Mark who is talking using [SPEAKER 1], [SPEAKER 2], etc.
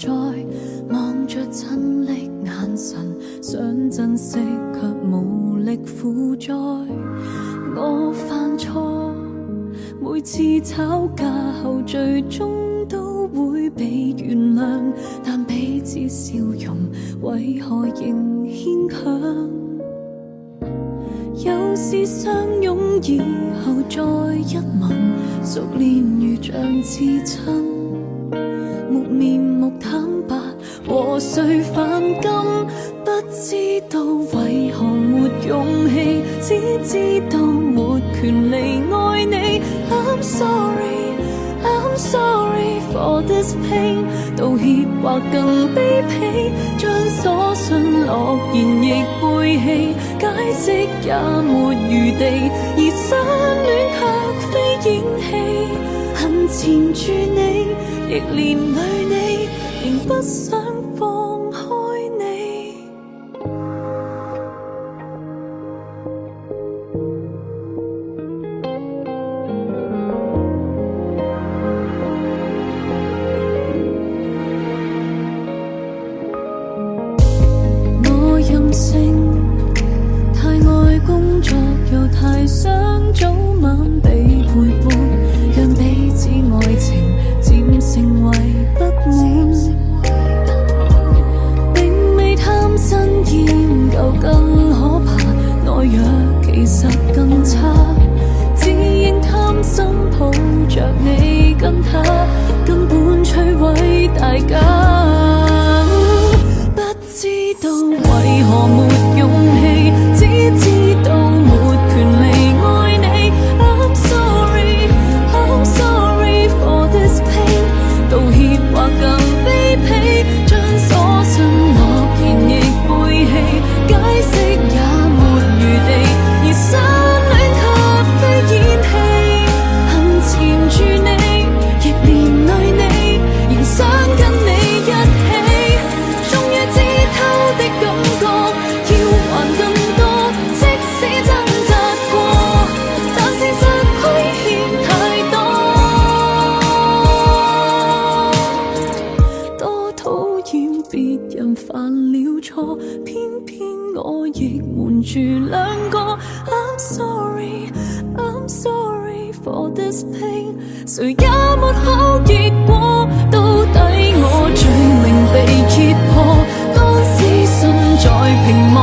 [SPEAKER 1] 在，望着親昵眼神，想珍惜卻無力負載。我犯錯，每次吵架後最終都會被原諒，但彼此笑容為何仍牽強？有時相擁以後再一吻，熟練如像至親，沒面目坦白和誰反感，不知道為何沒勇氣，只知道沒權利愛你。I'm sorry, I'm sorry for this pain， 道歉或更卑鄙，將所信諾言亦背棄，解釋也沒餘地，而相戀卻非演戲，恨纏住你，亦連累你，仍不想放開你。我任性，太愛工作，又太想早晚被陪伴，讓彼此愛情漸成為不滿，並未貪新厭舊更可怕，內弱其實更差，只應貪心抱着你跟他，根本摧毀大家。不知道為何沒勇氣，只知道沒權利愛你。I'm sorry, I'm sorry for this pain， 道歉或更卑鄙，將所信諾言亦背棄，解釋也沒餘地，而相戀卻非演戲，恨纏住你，亦連累你，仍想跟你一起，終於知偷的感覺要還更多，即使掙扎過，但事實虧欠太多，多討厭別人犯了錯，偏偏我亦瞞住兩個。I'm sorry, I'm sorry for this pain， 誰也沒好結果，到底我罪名被揭破，當私信在屏幕